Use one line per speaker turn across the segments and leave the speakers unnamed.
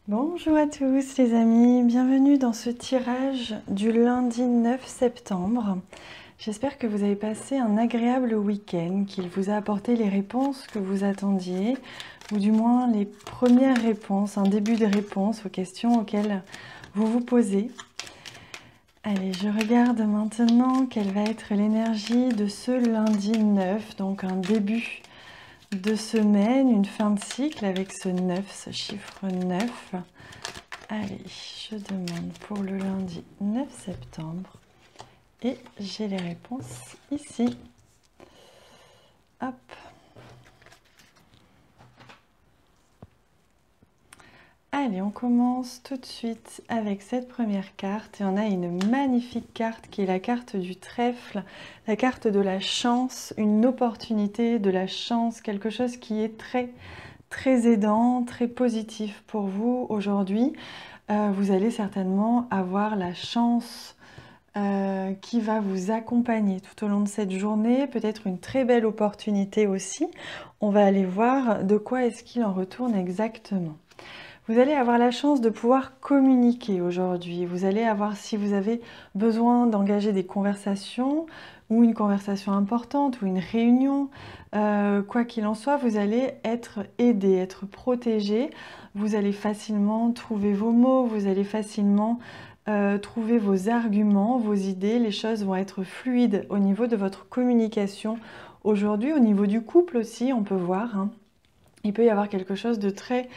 Bonjour à tous les amis, bienvenue dans ce tirage du lundi 9 septembre. J'espère que vous avez passé un agréable week-end, qu'il vous a apporté les réponses que vous attendiez, ou du moins les premières réponses, un début de réponse aux questions auxquelles vous vous posez. Allez, je regarde maintenant quelle va être l'énergie de ce lundi 9, donc un début de semaine, une fin de cycle avec ce 9, ce chiffre 9. Allez, je demande pour le lundi 9 septembre et j'ai les réponses ici. Hop. Allez, on commence tout de suite avec cette première carte et on a une magnifique carte qui est la carte du trèfle, la carte de la chance, une opportunité de la chance, quelque chose qui est très aidant, très positif pour vous aujourd'hui. Vous allez certainement avoir la chance qui va vous accompagner tout au long de cette journée, peut-être une très belle opportunité aussi. On va aller voir de quoi est-ce qu'il en retourne exactement. Vous allez avoir la chance de pouvoir communiquer aujourd'hui. Vous allez avoir, si vous avez besoin d'engager des conversations ou une conversation importante ou une réunion, quoi qu'il en soit, vous allez être aidé, être protégé. Vous allez facilement trouver vos mots, vous allez facilement trouver vos arguments, vos idées. Les choses vont être fluides au niveau de votre communication aujourd'hui. Au niveau du couple aussi, on peut voir, hein. Il peut y avoir quelque chose de très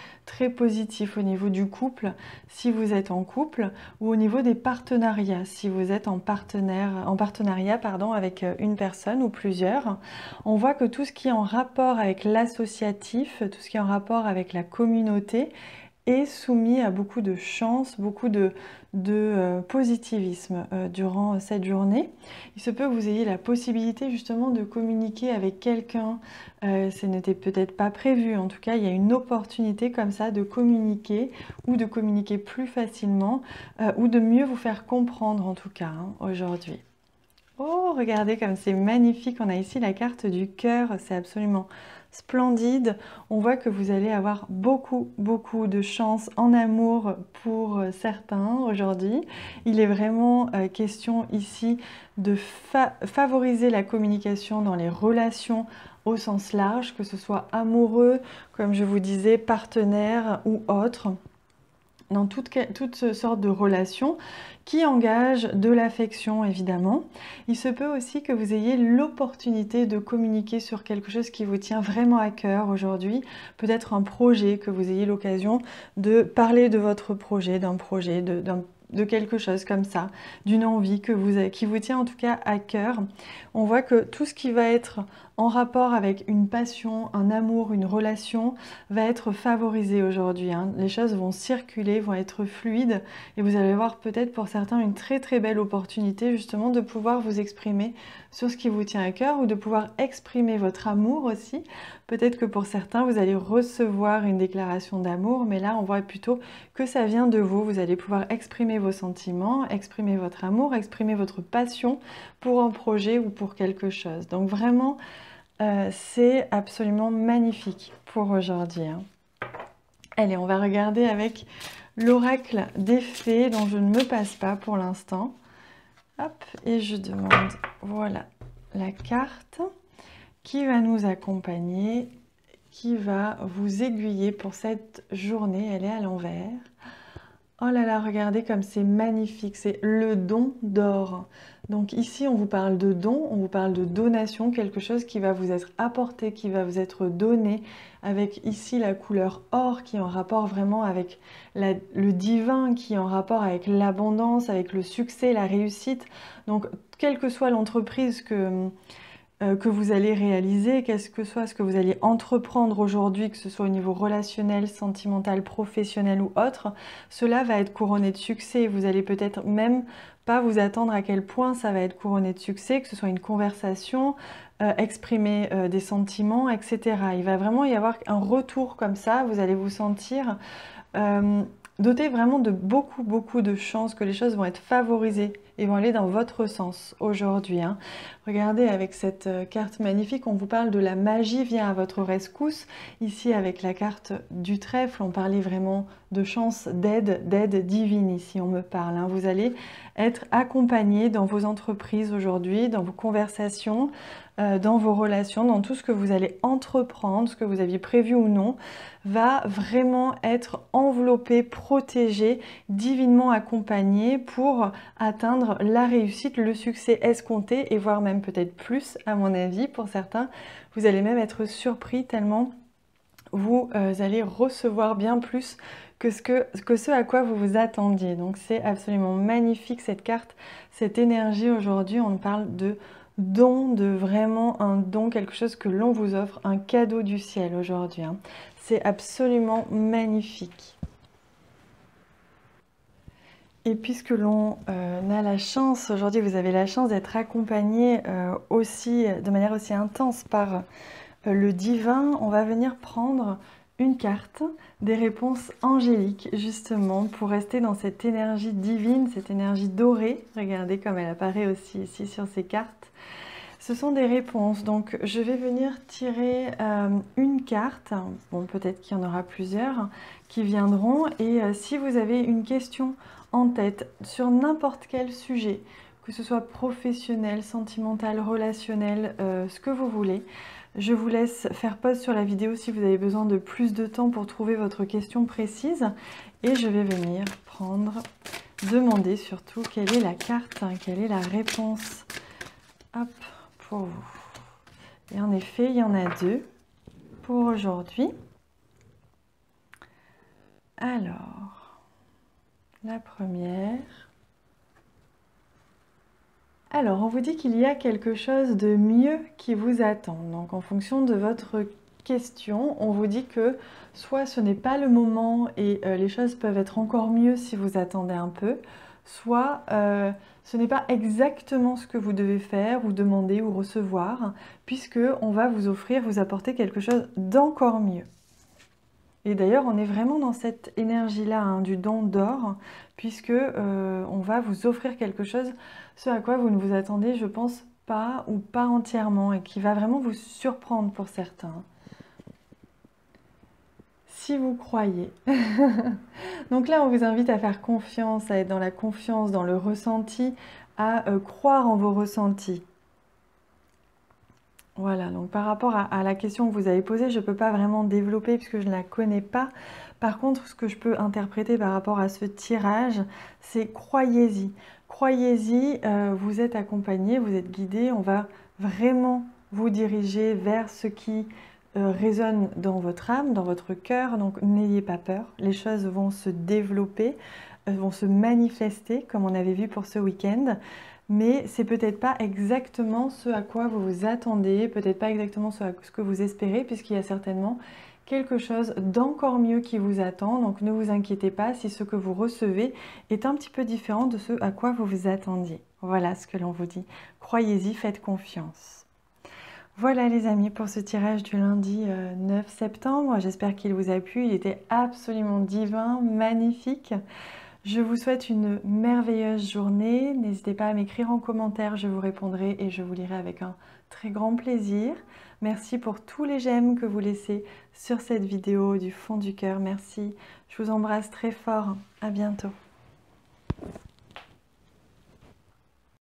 positif au niveau du couple si vous êtes en couple ou au niveau des partenariats si vous êtes en partenariat avec une personne ou plusieurs. On voit que tout ce qui est en rapport avec l'associatif, tout ce qui est en rapport avec la communauté est soumis à beaucoup de chance, beaucoup de positivisme durant cette journée. Il se peut que vous ayez la possibilité justement de communiquer avec quelqu'un. Ce n'était peut-être pas prévu, en tout cas il y a une opportunité comme ça de communiquer ou de communiquer plus facilement ou de mieux vous faire comprendre en tout cas aujourd'hui. Oh, regardez comme c'est magnifique, on a ici la carte du cœur, c'est absolument splendide. On voit que vous allez avoir beaucoup de chance en amour pour certains aujourd'hui. Il est vraiment question ici de favoriser la communication dans les relations au sens large, que ce soit amoureux, comme je vous disais, partenaire ou autre, dans toutes sortes de relations qui engagent de l'affection évidemment. Il se peut aussi que vous ayez l'opportunité de communiquer sur quelque chose qui vous tient vraiment à cœur aujourd'hui, peut-être un projet, que vous ayez l'occasion de parler de votre projet, d'un projet, de quelque chose comme ça, d'une envie qui vous tient en tout cas à cœur. On voit que tout ce qui va être en rapport avec une passion, un amour, une relation va être favorisé aujourd'hui. Les choses vont circuler, vont être fluides et vous allez avoir peut-être pour certains une très belle opportunité justement de pouvoir vous exprimer sur ce qui vous tient à cœur ou de pouvoir exprimer votre amour aussi. Peut-être que pour certains vous allez recevoir une déclaration d'amour, mais là on voit plutôt que ça vient de vous. Vous allez pouvoir exprimer vos sentiments, exprimer votre amour, exprimer votre passion pour un projet ou pour quelque chose. Donc vraiment, c'est absolument magnifique pour aujourd'hui. Allez, on va regarder avec l'oracle des fées dont je ne me passe pas pour l'instant. Hop, et je demande, voilà, la carte qui va nous accompagner, qui va vous aiguiller pour cette journée. Elle est à l'envers. Oh là là, regardez comme c'est magnifique, c'est le don d'or. Donc ici, on vous parle de don, on vous parle de donation, quelque chose qui va vous être apporté, qui va vous être donné, avec ici la couleur or qui est en rapport vraiment avec le divin, qui est en rapport avec l'abondance, avec le succès, la réussite. Donc, quelle que soit l'entreprise que vous allez réaliser, qu'est-ce que soit ce que vous allez entreprendre aujourd'hui, que ce soit au niveau relationnel, sentimental, professionnel ou autre, cela va être couronné de succès. Vous allez peut-être même pas vous attendre à quel point ça va être couronné de succès, que ce soit une conversation, exprimer des sentiments, etc. Il va vraiment y avoir un retour comme ça, vous allez vous sentir doté vraiment de beaucoup de chance, que les choses vont être favorisées et vont aller dans votre sens aujourd'hui. Regardez, avec cette carte magnifique, on vous parle de la magie vient à votre rescousse. Ici, avec la carte du trèfle, on parlait vraiment de chance, d'aide divine. Ici, on me parle, hein. Vous allez être accompagné dans vos entreprises aujourd'hui, dans vos conversations, dans vos relations, dans tout ce que vous allez entreprendre, ce que vous aviez prévu ou non, va vraiment être enveloppé, protégé, divinement accompagné pour atteindre la réussite, le succès escompté et voire même peut-être plus à mon avis pour certains. Vous allez même être surpris tellement vous allez recevoir bien plus que ce à quoi vous vous attendiez. Donc c'est absolument magnifique cette carte, cette énergie aujourd'hui. On parle de don, de vraiment un don, quelque chose que l'on vous offre, un cadeau du ciel aujourd'hui, hein. C'est absolument magnifique. Et puisque l'on a la chance, aujourd'hui vous avez la chance d'être accompagné aussi, de manière aussi intense par le divin, on va venir prendre une carte des réponses angéliques justement pour rester dans cette énergie divine, cette énergie dorée. Regardez comme elle apparaît aussi ici sur ces cartes. Ce sont des réponses, donc je vais venir tirer une carte, bon peut-être qu'il y en aura plusieurs qui viendront, et si vous avez une question en tête sur n'importe quel sujet, que ce soit professionnel, sentimental, relationnel, ce que vous voulez, je vous laisse faire pause sur la vidéo si vous avez besoin de plus de temps pour trouver votre question précise, et je vais venir demander surtout quelle est la carte, quelle est la réponse. Hop, pour vous. Et en effet, il y en a deux pour aujourd'hui. Alors, la première. Alors, on vous dit qu'il y a quelque chose de mieux qui vous attend. Donc, en fonction de votre question, on vous dit que soit ce n'est pas le moment et les choses peuvent être encore mieux si vous attendez un peu, soit ce n'est pas exactement ce que vous devez faire ou demander ou recevoir, puisque on va vous offrir, vous apporter quelque chose d'encore mieux. Et d'ailleurs, on est vraiment dans cette énergie-là, hein, du don d'or, puisque on va vous offrir quelque chose, ce à quoi vous ne vous attendez, je pense, pas ou pas entièrement, et qui va vraiment vous surprendre pour certains. Si vous croyez. Donc là, on vous invite à faire confiance, à être dans la confiance, dans le ressenti, à croire en vos ressentis. Voilà, donc par rapport à la question que vous avez posée, je ne peux pas vraiment développer puisque je ne la connais pas. Par contre, ce que je peux interpréter par rapport à ce tirage, c'est croyez-y. Croyez-y, vous êtes accompagné, vous êtes guidé, on va vraiment vous diriger vers ce qui résonne dans votre âme, dans votre cœur, donc n'ayez pas peur, les choses vont se développer, vont se manifester comme on avait vu pour ce week-end, mais c'est peut-être pas exactement ce à quoi vous vous attendez, peut-être pas exactement ce que vous espérez, puisqu'il y a certainement quelque chose d'encore mieux qui vous attend, donc ne vous inquiétez pas si ce que vous recevez est un petit peu différent de ce à quoi vous vous attendiez. Voilà ce que l'on vous dit, croyez-y, faites confiance. Voilà les amis pour ce tirage du lundi 9 septembre, j'espère qu'il vous a plu, il était absolument divin, magnifique. Je vous souhaite une merveilleuse journée, n'hésitez pas à m'écrire en commentaire, je vous répondrai et je vous lirai avec un très grand plaisir. Merci pour tous les j'aime que vous laissez sur cette vidéo du fond du cœur, merci. Je vous embrasse très fort, à bientôt.